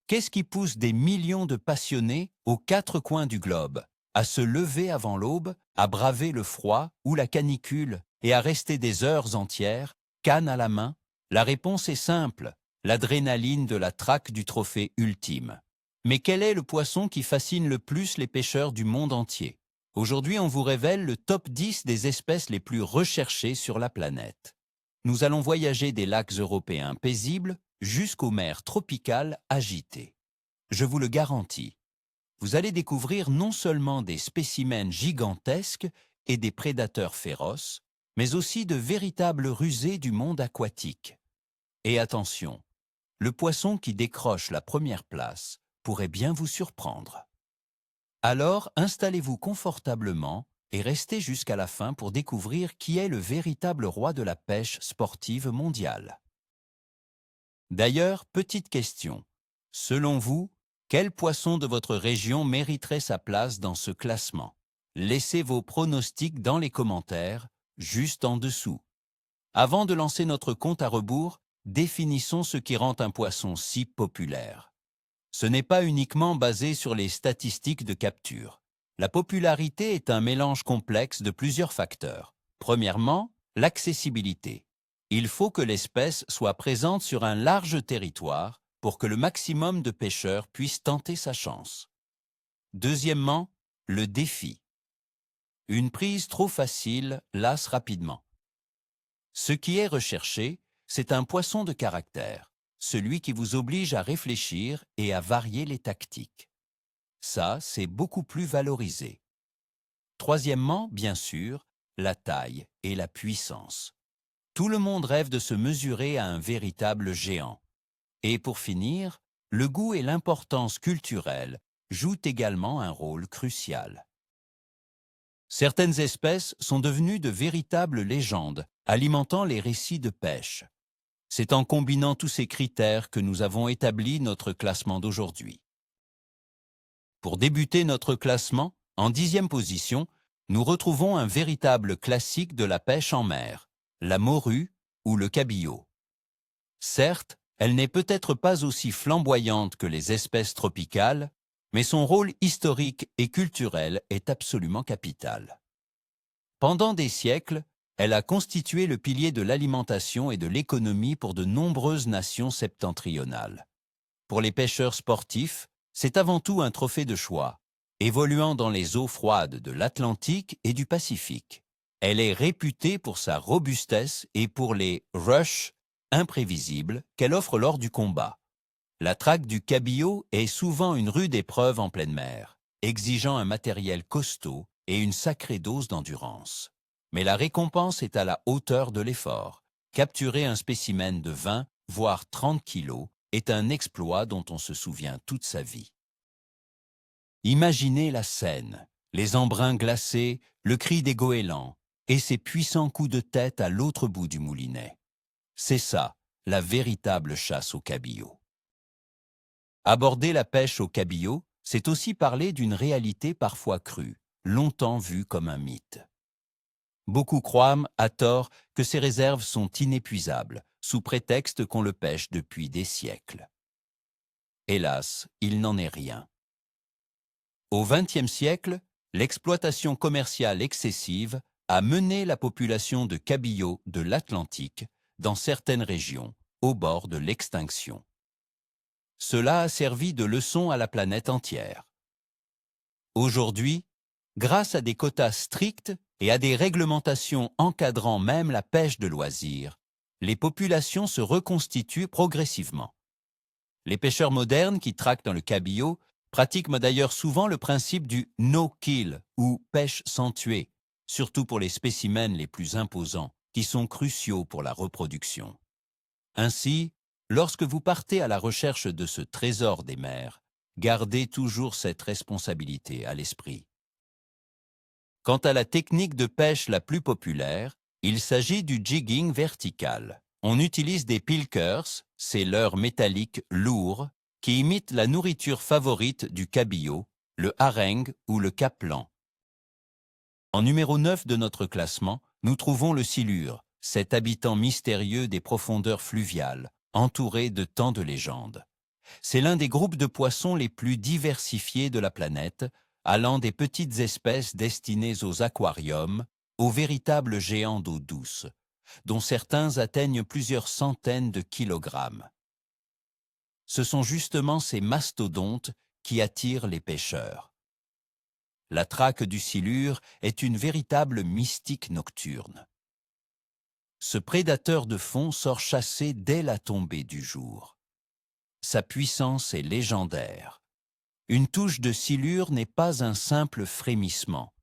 Qu'est-ce qui pousse des millions de passionnés aux quatre coins du globe, à se lever avant l'aube, à braver le froid ou la canicule et à rester des heures entières, canne à la main? La réponse est simple, l'adrénaline de la traque du trophée ultime. Mais quel est le poisson qui fascine le plus les pêcheurs du monde entier? Aujourd'hui, on vous révèle le top 10 des espèces les plus recherchées sur la planète. Nous allons voyager des lacs européens paisibles jusqu'aux mers tropicales agitées. Je vous le garantis, vous allez découvrir non seulement des spécimens gigantesques et des prédateurs féroces, mais aussi de véritables rusées du monde aquatique. Et attention, le poisson qui décroche la première place pourrait bien vous surprendre. Alors, installez-vous confortablement et restez jusqu'à la fin pour découvrir qui est le véritable roi de la pêche sportive mondiale. D'ailleurs, petite question. Selon vous, quel poisson de votre région mériterait sa place dans ce classement? Laissez vos pronostics dans les commentaires, juste en dessous. Avant de lancer notre compte à rebours, définissons ce qui rend un poisson si populaire. Ce n'est pas uniquement basé sur les statistiques de capture. La popularité est un mélange complexe de plusieurs facteurs. Premièrement, l'accessibilité. Il faut que l'espèce soit présente sur un large territoire pour que le maximum de pêcheurs puissent tenter sa chance. Deuxièmement, le défi. Une prise trop facile lasse rapidement. Ce qui est recherché, c'est un poisson de caractère, celui qui vous oblige à réfléchir et à varier les tactiques. Ça, c'est beaucoup plus valorisé. Troisièmement, bien sûr, la taille et la puissance. Tout le monde rêve de se mesurer à un véritable géant. Et pour finir, le goût et l'importance culturelle jouent également un rôle crucial. Certaines espèces sont devenues de véritables légendes, alimentant les récits de pêche. C'est en combinant tous ces critères que nous avons établi notre classement d'aujourd'hui. Pour débuter notre classement, en 10e position, nous retrouvons un véritable classique de la pêche en mer, la morue ou le cabillaud. Certes, elle n'est peut-être pas aussi flamboyante que les espèces tropicales, mais son rôle historique et culturel est absolument capital. Pendant des siècles, elle a constitué le pilier de l'alimentation et de l'économie pour de nombreuses nations septentrionales. Pour les pêcheurs sportifs, c'est avant tout un trophée de choix, évoluant dans les eaux froides de l'Atlantique et du Pacifique. Elle est réputée pour sa robustesse et pour les rushs imprévisibles qu'elle offre lors du combat. La traque du cabillaud est souvent une rude épreuve en pleine mer, exigeant un matériel costaud et une sacrée dose d'endurance. Mais la récompense est à la hauteur de l'effort. Capturer un spécimen de 20, voire 30 kilos est un exploit dont on se souvient toute sa vie. Imaginez la scène, les embruns glacés, le cri des goélands et ces puissants coups de tête à l'autre bout du moulinet. C'est ça, la véritable chasse au cabillaud. Aborder la pêche au cabillaud, c'est aussi parler d'une réalité parfois crue, longtemps vue comme un mythe. Beaucoup croient, à tort, que ces réserves sont inépuisables, sous prétexte qu'on le pêche depuis des siècles. Hélas, il n'en est rien. Au XXe siècle, l'exploitation commerciale excessive a mené la population de cabillaud de l'Atlantique, dans certaines régions, au bord de l'extinction. Cela a servi de leçon à la planète entière. Aujourd'hui, grâce à des quotas stricts et à des réglementations encadrant même la pêche de loisirs, les populations se reconstituent progressivement. Les pêcheurs modernes qui traquent dans le cabillaud pratiquent d'ailleurs souvent le principe du no-kill ou pêche sans tuer, surtout pour les spécimens les plus imposants, qui sont cruciaux pour la reproduction. Ainsi, lorsque vous partez à la recherche de ce trésor des mers, gardez toujours cette responsabilité à l'esprit. Quant à la technique de pêche la plus populaire, il s'agit du jigging vertical. On utilise des pilkers, ces leurres métalliques lourds, qui imitent la nourriture favorite du cabillaud, le harengue ou le caplan. En numéro 9 de notre classement, nous trouvons le silure, cet habitant mystérieux des profondeurs fluviales, entouré de tant de légendes. C'est l'un des groupes de poissons les plus diversifiés de la planète, allant des petites espèces destinées aux aquariums aux véritables géants d'eau douce, dont certains atteignent plusieurs centaines de kilogrammes. Ce sont justement ces mastodontes qui attirent les pêcheurs. La traque du silure est une véritable mystique nocturne. Ce prédateur de fond sort chasser dès la tombée du jour. Sa puissance est légendaire. Une touche de silure n'est pas un simple frémissement.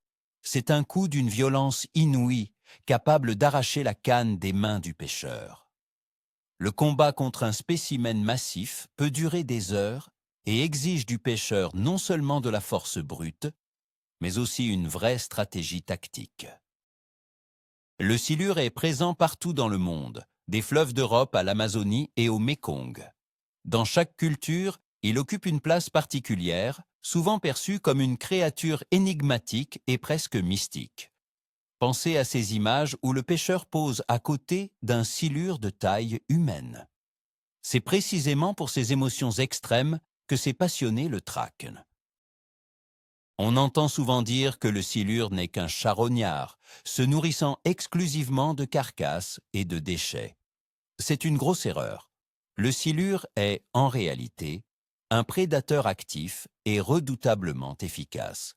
C'est un coup d'une violence inouïe, capable d'arracher la canne des mains du pêcheur. Le combat contre un spécimen massif peut durer des heures et exige du pêcheur non seulement de la force brute, mais aussi une vraie stratégie tactique. Le silure est présent partout dans le monde, des fleuves d'Europe à l'Amazonie et au Mékong. Dans chaque culture, il occupe une place particulière, souvent perçue comme une créature énigmatique et presque mystique. Pensez à ces images où le pêcheur pose à côté d'un silure de taille humaine. C'est précisément pour ces émotions extrêmes que ces passionnés le traquent. On entend souvent dire que le silure n'est qu'un charognard, se nourrissant exclusivement de carcasses et de déchets. C'est une grosse erreur. Le silure est, en réalité, un prédateur actif et redoutablement efficace.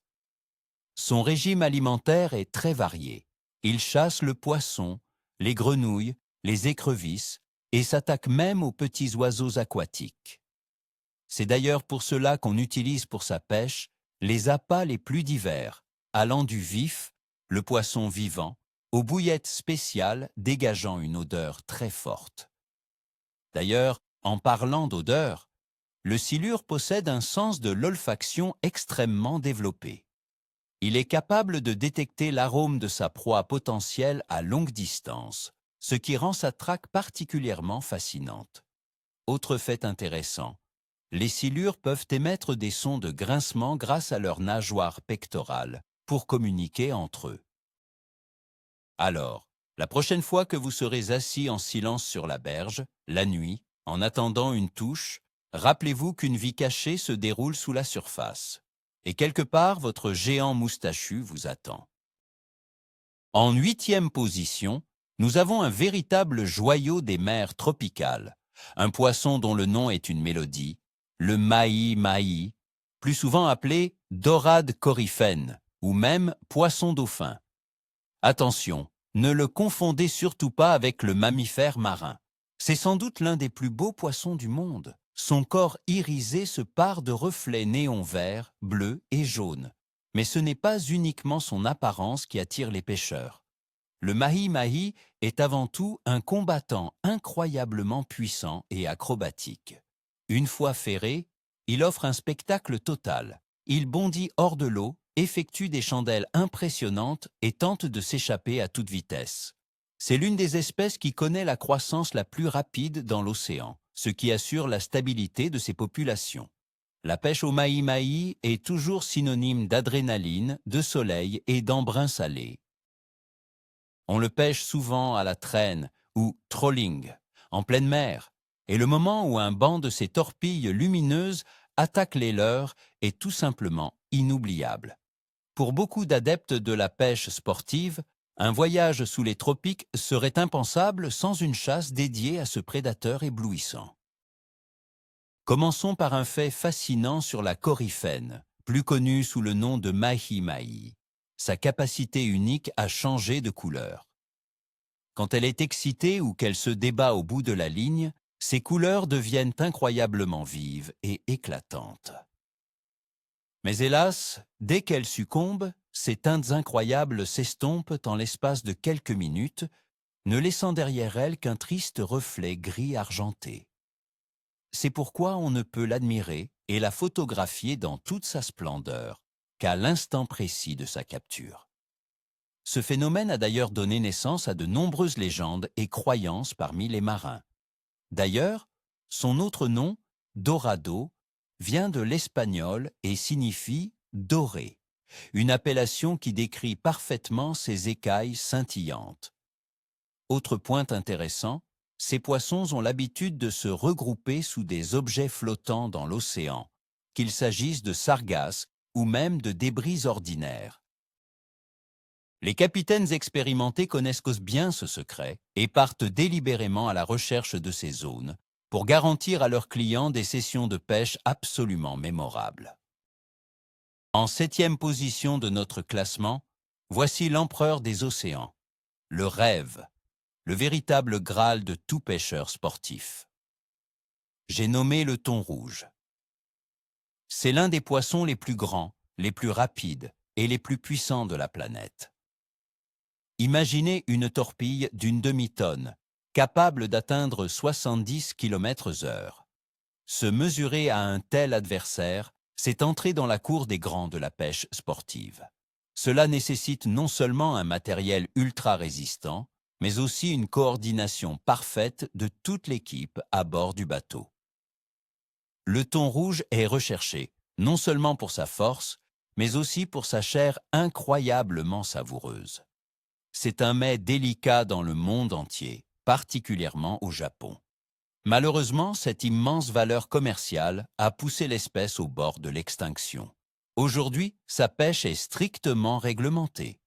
Son régime alimentaire est très varié. Il chasse le poisson, les grenouilles, les écrevisses et s'attaque même aux petits oiseaux aquatiques. C'est d'ailleurs pour cela qu'on utilise pour sa pêche les appâts les plus divers, allant du vif, le poisson vivant, aux bouillettes spéciales dégageant une odeur très forte. D'ailleurs, en parlant d'odeur, le silure possède un sens de l'olfaction extrêmement développé. Il est capable de détecter l'arôme de sa proie potentielle à longue distance, ce qui rend sa traque particulièrement fascinante. Autre fait intéressant, les silures peuvent émettre des sons de grincement grâce à leur nageoire pectorale pour communiquer entre eux. Alors, la prochaine fois que vous serez assis en silence sur la berge, la nuit, en attendant une touche, rappelez-vous qu'une vie cachée se déroule sous la surface. Et quelque part, votre géant moustachu vous attend. En 8e position, nous avons un véritable joyau des mers tropicales, un poisson dont le nom est une mélodie, le mahi-mahi, plus souvent appelé dorade coryphène ou même poisson dauphin. Attention, ne le confondez surtout pas avec le mammifère marin. C'est sans doute l'un des plus beaux poissons du monde. Son corps irisé se pare de reflets néons verts, bleus et jaunes. Mais ce n'est pas uniquement son apparence qui attire les pêcheurs. Le mahi-mahi est avant tout un combattant incroyablement puissant et acrobatique. Une fois ferré, il offre un spectacle total. Il bondit hors de l'eau, effectue des chandelles impressionnantes et tente de s'échapper à toute vitesse. C'est l'une des espèces qui connaît la croissance la plus rapide dans l'océan, ce qui assure la stabilité de ses populations. La pêche au mahi-mahi est toujours synonyme d'adrénaline, de soleil et d'embrun salé. On le pêche souvent à la traîne ou trolling, en pleine mer, et le moment où un banc de ces torpilles lumineuses attaque les leurs est tout simplement inoubliable. Pour beaucoup d'adeptes de la pêche sportive, un voyage sous les tropiques serait impensable sans une chasse dédiée à ce prédateur éblouissant. Commençons par un fait fascinant sur la coryphène, plus connue sous le nom de mahi-mahi, sa capacité unique à changer de couleur. Quand elle est excitée ou qu'elle se débat au bout de la ligne, ses couleurs deviennent incroyablement vives et éclatantes. Mais hélas, dès qu'elle succombe, ces teintes incroyables s'estompent en l'espace de quelques minutes, ne laissant derrière elles qu'un triste reflet gris argenté. C'est pourquoi on ne peut l'admirer et la photographier dans toute sa splendeur qu'à l'instant précis de sa capture. Ce phénomène a d'ailleurs donné naissance à de nombreuses légendes et croyances parmi les marins. D'ailleurs, son autre nom, dorado, vient de l'espagnol et signifie « doré », une appellation qui décrit parfaitement ses écailles scintillantes. Autre point intéressant, Ces poissons ont l'habitude de se regrouper sous des objets flottants dans l'océan, qu'il s'agisse de sargasses ou même de débris ordinaires. Les capitaines expérimentés connaissent bien ce secret et partent délibérément à la recherche de ces zones pour garantir à leurs clients des sessions de pêche absolument mémorables. En 7e position de notre classement, voici l'empereur des océans, le rêve, le véritable Graal de tout pêcheur sportif. J'ai nommé le thon rouge. C'est l'un des poissons les plus grands, les plus rapides et les plus puissants de la planète. Imaginez une torpille d'une demi-tonne, capable d'atteindre 70 km/h. Se mesurer à un tel adversaire, c'est entrer dans la cour des grands de la pêche sportive. Cela nécessite non seulement un matériel ultra résistant, mais aussi une coordination parfaite de toute l'équipe à bord du bateau. Le thon rouge est recherché, non seulement pour sa force, mais aussi pour sa chair incroyablement savoureuse. C'est un mets délicat dans le monde entier, particulièrement au Japon. Malheureusement, cette immense valeur commerciale a poussé l'espèce au bord de l'extinction. Aujourd'hui, sa pêche est strictement réglementée.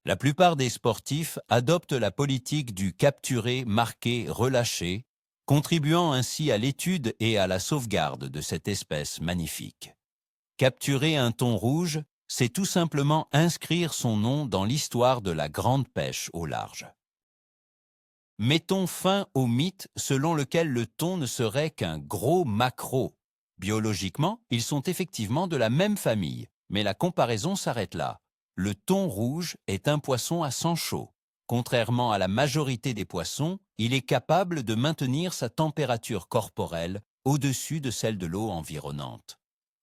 La plupart des sportifs adoptent la politique du capturer, marquer, relâcher, contribuant ainsi à l'étude et à la sauvegarde de cette espèce magnifique. Capturer un thon rouge, c'est tout simplement inscrire son nom dans l'histoire de la grande pêche au large. Mettons fin au mythe selon lequel le thon ne serait qu'un gros maquereau. Biologiquement, ils sont effectivement de la même famille, mais la comparaison s'arrête là. Le thon rouge est un poisson à sang chaud. Contrairement à la majorité des poissons, il est capable de maintenir sa température corporelle au-dessus de celle de l'eau environnante.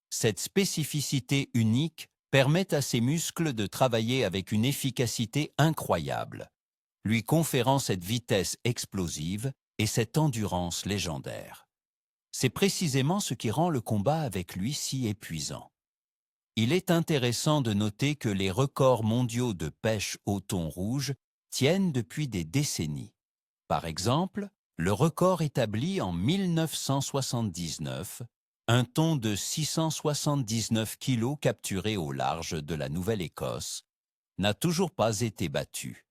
Cette spécificité unique permet à ses muscles de travailler avec une efficacité incroyable, lui conférant cette vitesse explosive et cette endurance légendaire. C'est précisément ce qui rend le combat avec lui si épuisant. Il est intéressant de noter que les records mondiaux de pêche au thon rouge tiennent depuis des décennies. Par exemple, le record établi en 1979, un thon de 679 kg capturé au large de la Nouvelle-Écosse, n'a toujours pas été battu.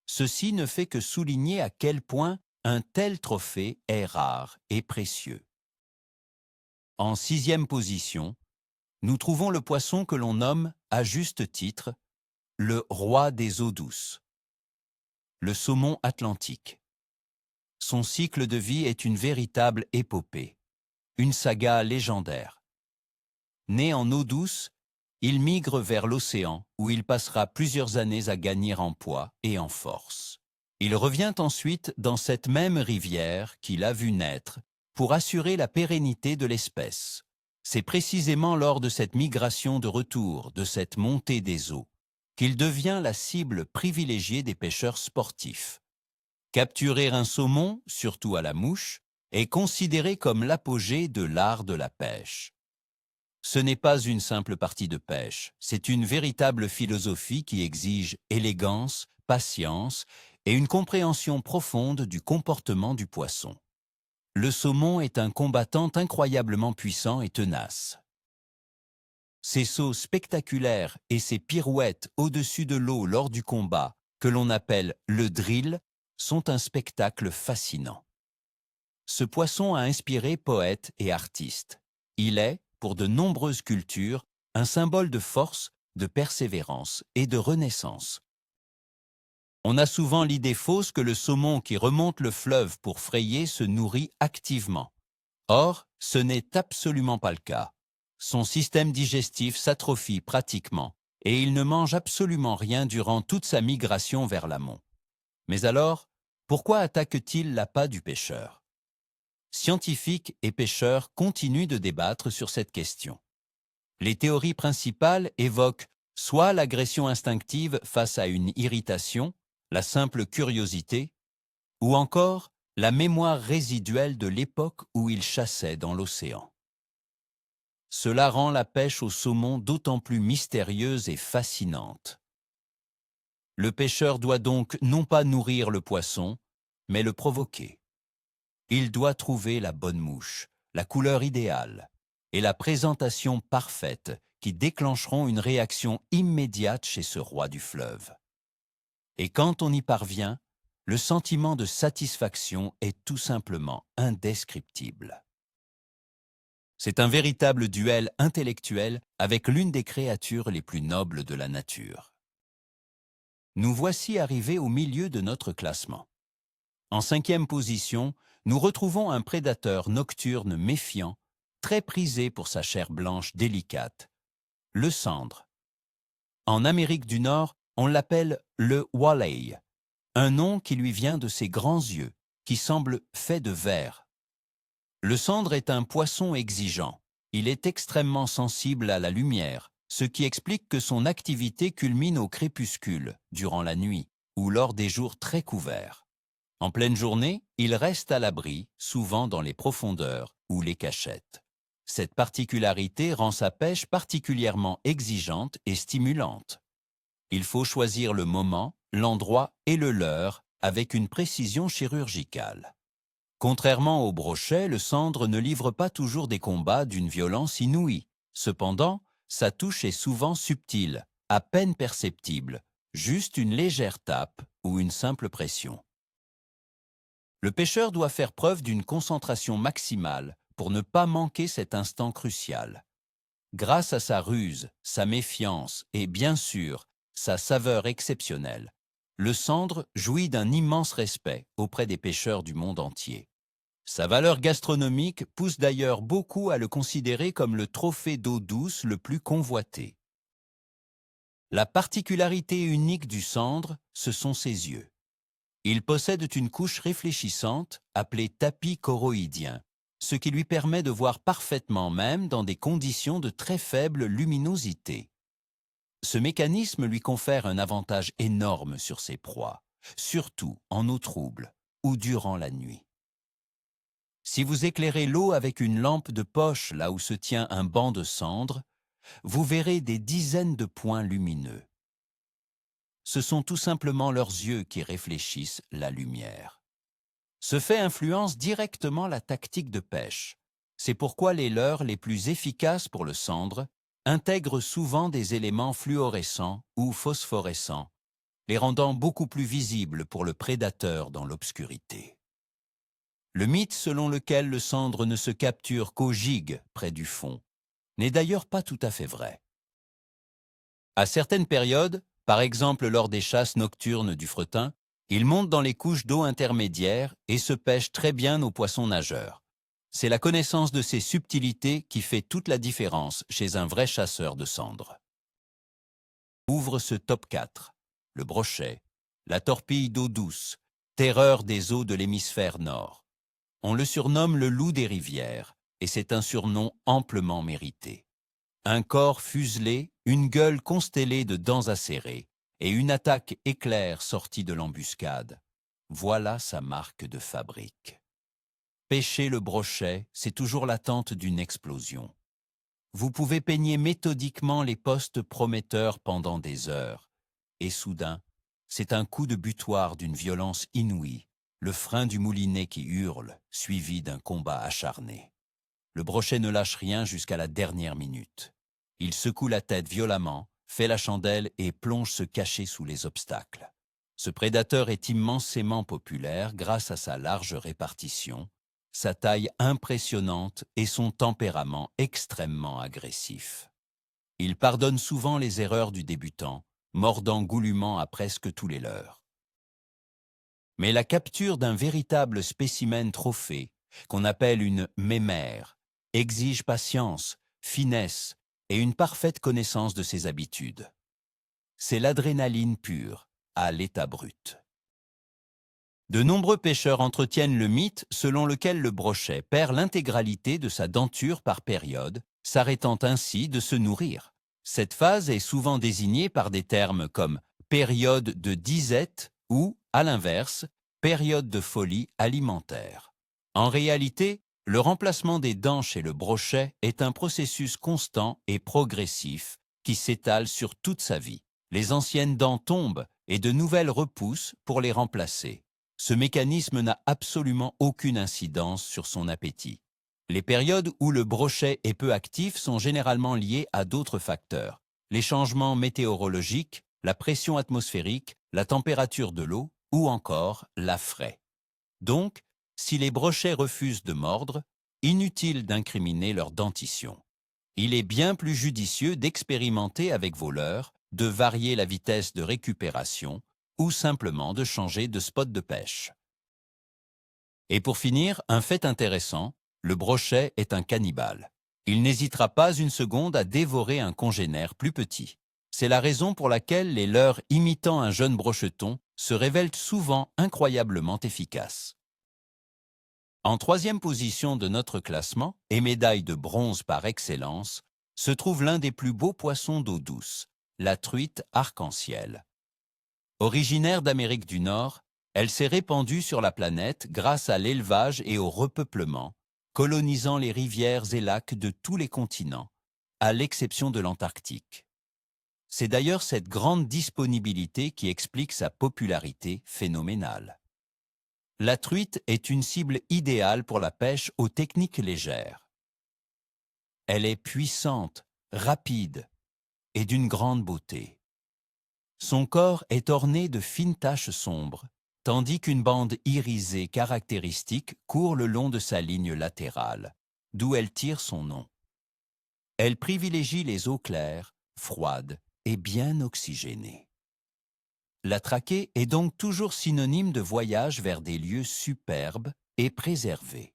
Ceci ne fait que souligner à quel point un tel trophée est rare et précieux. En 6e position, nous trouvons le poisson que l'on nomme, à juste titre, le roi des eaux douces, le saumon atlantique. Son cycle de vie est une véritable épopée, une saga légendaire. Né en eau douce, il migre vers l'océan où il passera plusieurs années à gagner en poids et en force. Il revient ensuite dans cette même rivière qu'il a vu naître pour assurer la pérennité de l'espèce. C'est précisément lors de cette migration de retour, de cette montée des eaux, qu'il devient la cible privilégiée des pêcheurs sportifs. Capturer un saumon, surtout à la mouche, est considéré comme l'apogée de l'art de la pêche. Ce n'est pas une simple partie de pêche, c'est une véritable philosophie qui exige élégance, patience et une compréhension profonde du comportement du poisson. Le saumon est un combattant incroyablement puissant et tenace. Ses sauts spectaculaires et ses pirouettes au-dessus de l'eau lors du combat, que l'on appelle le drill, sont un spectacle fascinant. Ce poisson a inspiré poètes et artistes. Il est, pour de nombreuses cultures, un symbole de force, de persévérance et de renaissance. On a souvent l'idée fausse que le saumon qui remonte le fleuve pour frayer se nourrit activement. Or, ce n'est absolument pas le cas. Son système digestif s'atrophie pratiquement et il ne mange absolument rien durant toute sa migration vers l'amont. Mais alors, pourquoi attaque-t-il l'appât du pêcheur? Scientifiques et pêcheurs continuent de débattre sur cette question. Les théories principales évoquent soit l'agression instinctive face à une irritation, la simple curiosité, ou encore la mémoire résiduelle de l'époque où il chassait dans l'océan. Cela rend la pêche au saumon d'autant plus mystérieuse et fascinante. Le pêcheur doit donc non pas nourrir le poisson, mais le provoquer. Il doit trouver la bonne mouche, la couleur idéale et la présentation parfaite qui déclencheront une réaction immédiate chez ce roi du fleuve. Et quand on y parvient, le sentiment de satisfaction est tout simplement indescriptible. C'est un véritable duel intellectuel avec l'une des créatures les plus nobles de la nature. Nous voici arrivés au milieu de notre classement. En 5e position, nous retrouvons un prédateur nocturne méfiant, très prisé pour sa chair blanche délicate, le sandre. En Amérique du Nord, on l'appelle le walleye, un nom qui lui vient de ses grands yeux, qui semblent faits de verre. Le sandre est un poisson exigeant. Il est extrêmement sensible à la lumière, ce qui explique que son activité culmine au crépuscule, durant la nuit, ou lors des jours très couverts. En pleine journée, il reste à l'abri, souvent dans les profondeurs ou les cachettes. Cette particularité rend sa pêche particulièrement exigeante et stimulante. Il faut choisir le moment, l'endroit et le leurre avec une précision chirurgicale. Contrairement au brochet, le sandre ne livre pas toujours des combats d'une violence inouïe. Cependant, sa touche est souvent subtile, à peine perceptible, juste une légère tape ou une simple pression. Le pêcheur doit faire preuve d'une concentration maximale pour ne pas manquer cet instant crucial. Grâce à sa ruse, sa méfiance et, bien sûr, sa saveur exceptionnelle, le sandre jouit d'un immense respect auprès des pêcheurs du monde entier. Sa valeur gastronomique pousse d'ailleurs beaucoup à le considérer comme le trophée d'eau douce le plus convoité. La particularité unique du sandre, ce sont ses yeux. Ils possèdent une couche réfléchissante appelée tapis choroïdien, ce qui lui permet de voir parfaitement même dans des conditions de très faible luminosité. Ce mécanisme lui confère un avantage énorme sur ses proies, surtout en eau trouble ou durant la nuit. Si vous éclairez l'eau avec une lampe de poche là où se tient un banc de cendres, vous verrez des dizaines de points lumineux. Ce sont tout simplement leurs yeux qui réfléchissent la lumière. Ce fait influence directement la tactique de pêche. C'est pourquoi les leurres les plus efficaces pour le sandre intègrent souvent des éléments fluorescents ou phosphorescents, les rendant beaucoup plus visibles pour le prédateur dans l'obscurité. Le mythe selon lequel le sandre ne se capture qu'aux gigues près du fond n'est d'ailleurs pas tout à fait vrai. À certaines périodes, par exemple lors des chasses nocturnes du fretin, il monte dans les couches d'eau intermédiaires et se pêche très bien aux poissons nageurs. C'est la connaissance de ces subtilités qui fait toute la différence chez un vrai chasseur de sandre. Ouvre ce top 4. Le brochet, la torpille d'eau douce, terreur des eaux de l'hémisphère nord. On le surnomme le loup des rivières, et c'est un surnom amplement mérité. Un corps fuselé, une gueule constellée de dents acérées, et une attaque éclair sortie de l'embuscade. Voilà sa marque de fabrique. Pêcher le brochet, c'est toujours l'attente d'une explosion. Vous pouvez peigner méthodiquement les postes prometteurs pendant des heures, et soudain, c'est un coup de butoir d'une violence inouïe, le frein du moulinet qui hurle, suivi d'un combat acharné. Le brochet ne lâche rien jusqu'à la dernière minute. Il secoue la tête violemment, fait la chandelle et plonge se cacher sous les obstacles. Ce prédateur est immensément populaire grâce à sa large répartition, sa taille impressionnante et son tempérament extrêmement agressif. Il pardonne souvent les erreurs du débutant, mordant goulûment à presque tous les leurs. Mais la capture d'un véritable spécimen trophée, qu'on appelle une mémère, exige patience, finesse et une parfaite connaissance de ses habitudes. C'est l'adrénaline pure, à l'état brut. De nombreux pêcheurs entretiennent le mythe selon lequel le brochet perd l'intégralité de sa denture par période, s'arrêtant ainsi de se nourrir. Cette phase est souvent désignée par des termes comme période de disette ou, à l'inverse, période de folie alimentaire. En réalité, le remplacement des dents chez le brochet est un processus constant et progressif qui s'étale sur toute sa vie. Les anciennes dents tombent et de nouvelles repoussent pour les remplacer. Ce mécanisme n'a absolument aucune incidence sur son appétit. Les périodes où le brochet est peu actif sont généralement liées à d'autres facteurs. Les changements météorologiques, la pression atmosphérique, la température de l'eau ou encore la fraie. Donc, si les brochets refusent de mordre, inutile d'incriminer leur dentition. Il est bien plus judicieux d'expérimenter avec vos leurres, de varier la vitesse de récupération ou simplement de changer de spot de pêche. Et pour finir, un fait intéressant, le brochet est un cannibale. Il n'hésitera pas une seconde à dévorer un congénère plus petit. C'est la raison pour laquelle les leurres imitant un jeune brocheton se révèlent souvent incroyablement efficaces. En troisième position de notre classement, et médaille de bronze par excellence, se trouve l'un des plus beaux poissons d'eau douce, la truite arc-en-ciel. Originaire d'Amérique du Nord, elle s'est répandue sur la planète grâce à l'élevage et au repeuplement, colonisant les rivières et lacs de tous les continents, à l'exception de l'Antarctique. C'est d'ailleurs cette grande disponibilité qui explique sa popularité phénoménale. La truite est une cible idéale pour la pêche aux techniques légères. Elle est puissante, rapide et d'une grande beauté. Son corps est orné de fines taches sombres, tandis qu'une bande irisée caractéristique court le long de sa ligne latérale, d'où elle tire son nom. Elle privilégie les eaux claires, froides et bien oxygénées. La traquée est donc toujours synonyme de voyage vers des lieux superbes et préservés.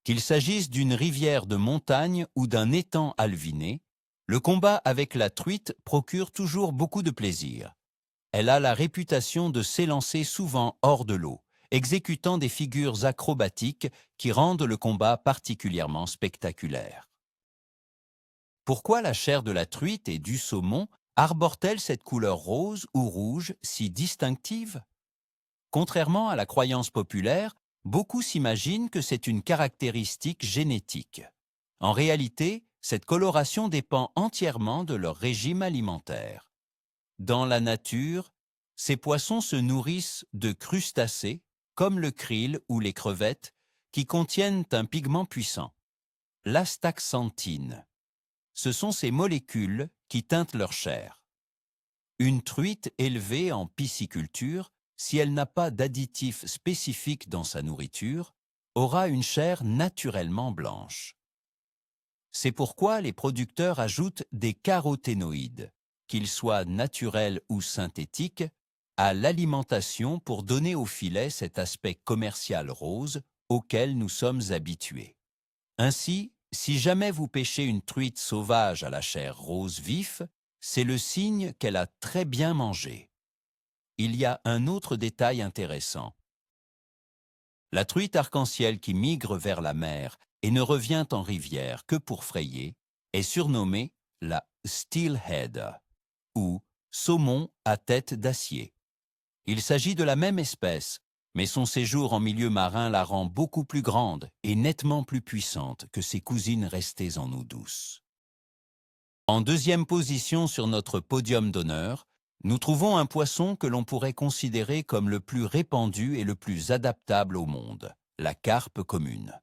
Qu'il s'agisse d'une rivière de montagne ou d'un étang alviné, le combat avec la truite procure toujours beaucoup de plaisir. Elle a la réputation de s'élancer souvent hors de l'eau, exécutant des figures acrobatiques qui rendent le combat particulièrement spectaculaire. Pourquoi la chair de la truite et du saumon arbore-t-elle cette couleur rose ou rouge si distinctive? Contrairement à la croyance populaire, beaucoup s'imaginent que c'est une caractéristique génétique. En réalité, cette coloration dépend entièrement de leur régime alimentaire. Dans la nature, ces poissons se nourrissent de crustacés, comme le krill ou les crevettes, qui contiennent un pigment puissant, l'astaxanthine. Ce sont ces molécules qui teintent leur chair. Une truite élevée en pisciculture, si elle n'a pas d'additifs spécifiques dans sa nourriture, aura une chair naturellement blanche. C'est pourquoi les producteurs ajoutent des caroténoïdes, qu'ils soient naturels ou synthétiques, à l'alimentation pour donner au filet cet aspect commercial rose auquel nous sommes habitués. Ainsi, si jamais vous pêchez une truite sauvage à la chair rose vif, c'est le signe qu'elle a très bien mangé. Il y a un autre détail intéressant. La truite arc-en-ciel qui migre vers la mer et ne revient en rivière que pour frayer est surnommée la steelhead ou saumon à tête d'acier. Il s'agit de la même espèce, mais son séjour en milieu marin la rend beaucoup plus grande et nettement plus puissante que ses cousines restées en eau douce. En deuxième position sur notre podium d'honneur, nous trouvons un poisson que l'on pourrait considérer comme le plus répandu et le plus adaptable au monde, la carpe commune.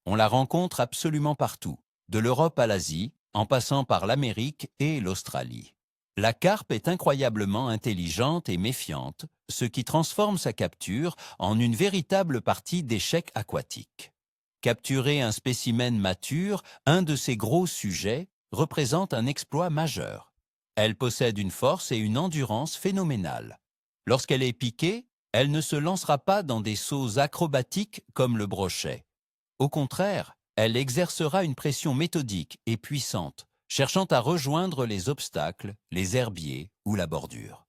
On la rencontre absolument partout, de l'Europe à l'Asie, en passant par l'Amérique et l'Australie. La carpe est incroyablement intelligente et méfiante, ce qui transforme sa capture en une véritable partie d'échec aquatique. Capturer un spécimen mature, un de ses gros sujets, représente un exploit majeur. Elle possède une force et une endurance phénoménales. Lorsqu'elle est piquée, elle ne se lancera pas dans des sauts acrobatiques comme le brochet. Au contraire, elle exercera une pression méthodique et puissante, cherchant à rejoindre les obstacles, les herbiers ou la bordure.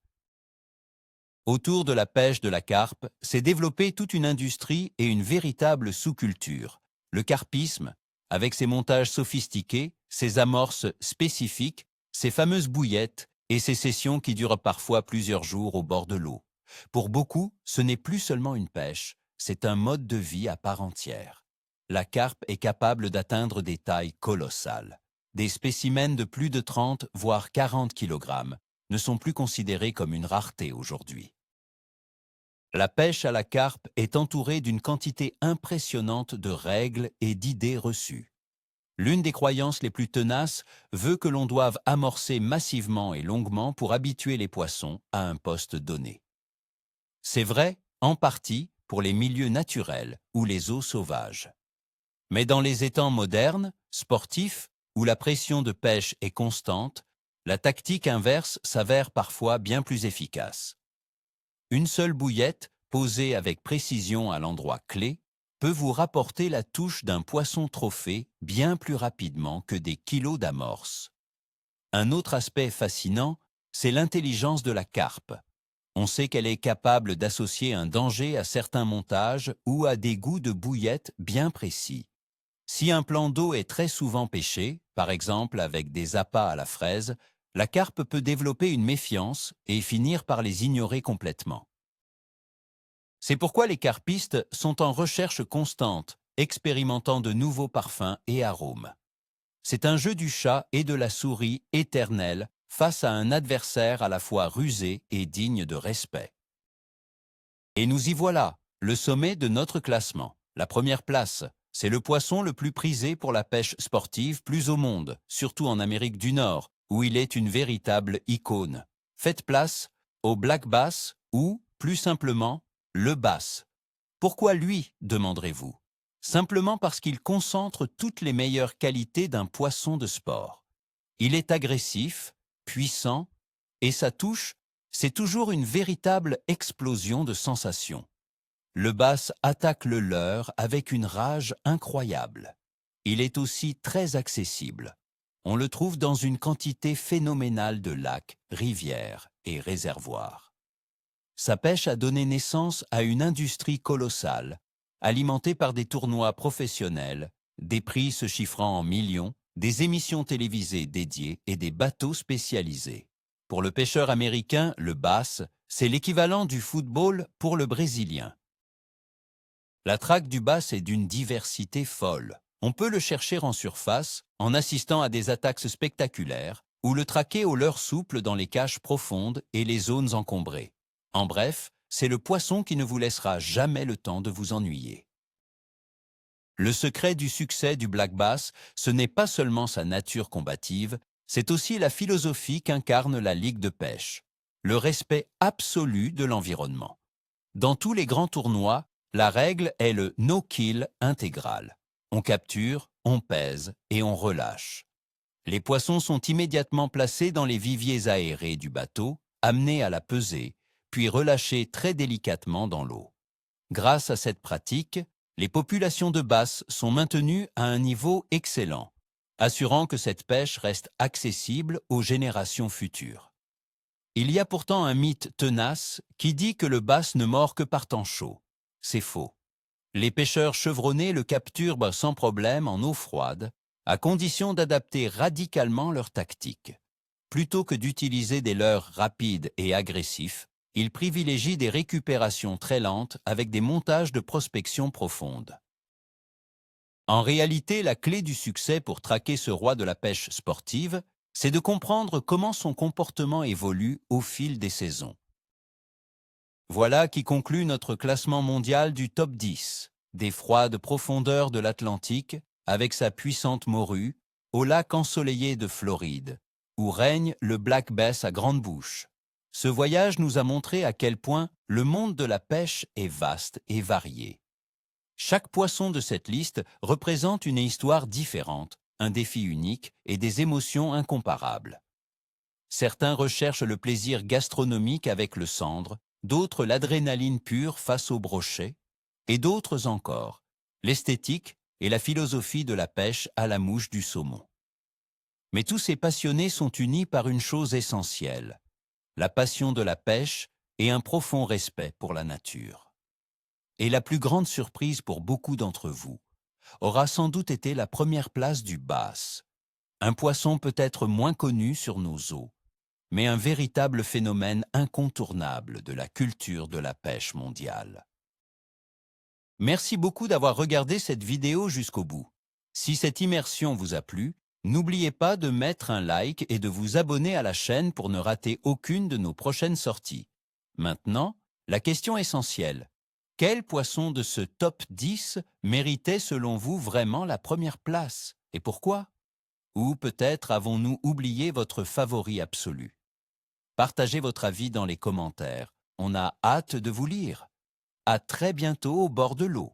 Autour de la pêche de la carpe s'est développée toute une industrie et une véritable sous-culture. Le carpisme, avec ses montages sophistiqués, ses amorces spécifiques, ses fameuses bouillettes et ses sessions qui durent parfois plusieurs jours au bord de l'eau. Pour beaucoup, ce n'est plus seulement une pêche, c'est un mode de vie à part entière. La carpe est capable d'atteindre des tailles colossales. Des spécimens de plus de 30 voire 40 kg ne sont plus considérés comme une rareté aujourd'hui. La pêche à la carpe est entourée d'une quantité impressionnante de règles et d'idées reçues. L'une des croyances les plus tenaces veut que l'on doive amorcer massivement et longuement pour habituer les poissons à un poste donné. C'est vrai, en partie, pour les milieux naturels ou les eaux sauvages. Mais dans les étangs modernes, sportifs, où la pression de pêche est constante, la tactique inverse s'avère parfois bien plus efficace. Une seule bouillette, posée avec précision à l'endroit clé, peut vous rapporter la touche d'un poisson trophée bien plus rapidement que des kilos d'amorce. Un autre aspect fascinant, c'est l'intelligence de la carpe. On sait qu'elle est capable d'associer un danger à certains montages ou à des goûts de bouillette bien précis. Si un plan d'eau est très souvent pêché, par exemple avec des appâts à la fraise, la carpe peut développer une méfiance et finir par les ignorer complètement. C'est pourquoi les carpistes sont en recherche constante, expérimentant de nouveaux parfums et arômes. C'est un jeu du chat et de la souris éternel face à un adversaire à la fois rusé et digne de respect. Et nous y voilà, le sommet de notre classement. La première place, c'est le poisson le plus prisé pour la pêche sportive plus au monde, surtout en Amérique du Nord, où il est une véritable icône. Faites place au black bass ou, plus simplement, le bass. Pourquoi lui, demanderez-vous? Simplement parce qu'il concentre toutes les meilleures qualités d'un poisson de sport. Il est agressif, puissant, et sa touche, c'est toujours une véritable explosion de sensations. Le bass attaque le leurre avec une rage incroyable. Il est aussi très accessible. On le trouve dans une quantité phénoménale de lacs, rivières et réservoirs. Sa pêche a donné naissance à une industrie colossale, alimentée par des tournois professionnels, des prix se chiffrant en millions, des émissions télévisées dédiées et des bateaux spécialisés. Pour le pêcheur américain, le bass, c'est l'équivalent du football pour le brésilien. La traque du bass est d'une diversité folle. On peut le chercher en surface, en assistant à des attaques spectaculaires, ou le traquer au leurre souple dans les caches profondes et les zones encombrées. En bref, c'est le poisson qui ne vous laissera jamais le temps de vous ennuyer. Le secret du succès du black bass, ce n'est pas seulement sa nature combative, c'est aussi la philosophie qu'incarne la Ligue de pêche, le respect absolu de l'environnement. Dans tous les grands tournois, la règle est le no-kill intégral. On capture, on pèse et on relâche. Les poissons sont immédiatement placés dans les viviers aérés du bateau, amenés à la pesée, puis relâchés très délicatement dans l'eau. Grâce à cette pratique, les populations de bass sont maintenues à un niveau excellent, assurant que cette pêche reste accessible aux générations futures. Il y a pourtant un mythe tenace qui dit que le bass ne mord que par temps chaud. C'est faux. Les pêcheurs chevronnés le capturent sans problème en eau froide, à condition d'adapter radicalement leur tactique. Plutôt que d'utiliser des leurres rapides et agressifs, ils privilégient des récupérations très lentes avec des montages de prospection profonde. En réalité, la clé du succès pour traquer ce roi de la pêche sportive, c'est de comprendre comment son comportement évolue au fil des saisons. Voilà qui conclut notre classement mondial du top 10, des froides profondeurs de l'Atlantique, avec sa puissante morue, au lac ensoleillé de Floride, où règne le black bass à grande bouche. Ce voyage nous a montré à quel point le monde de la pêche est vaste et varié. Chaque poisson de cette liste représente une histoire différente, un défi unique et des émotions incomparables. Certains recherchent le plaisir gastronomique avec le sandre, d'autres l'adrénaline pure face au brochet, et d'autres encore, l'esthétique et la philosophie de la pêche à la mouche du saumon. Mais tous ces passionnés sont unis par une chose essentielle, la passion de la pêche et un profond respect pour la nature. Et la plus grande surprise pour beaucoup d'entre vous aura sans doute été la première place du bass, un poisson peut-être moins connu sur nos eaux, mais un véritable phénomène incontournable de la culture de la pêche mondiale. Merci beaucoup d'avoir regardé cette vidéo jusqu'au bout. Si cette immersion vous a plu, n'oubliez pas de mettre un like et de vous abonner à la chaîne pour ne rater aucune de nos prochaines sorties. Maintenant, La question essentielle: quel poisson de ce top 10 méritait selon vous vraiment la première place et pourquoi? Ou peut-être avons-nous oublié votre favori absolu? Partagez votre avis dans les commentaires. On a hâte de vous lire. À très bientôt au bord de l'eau.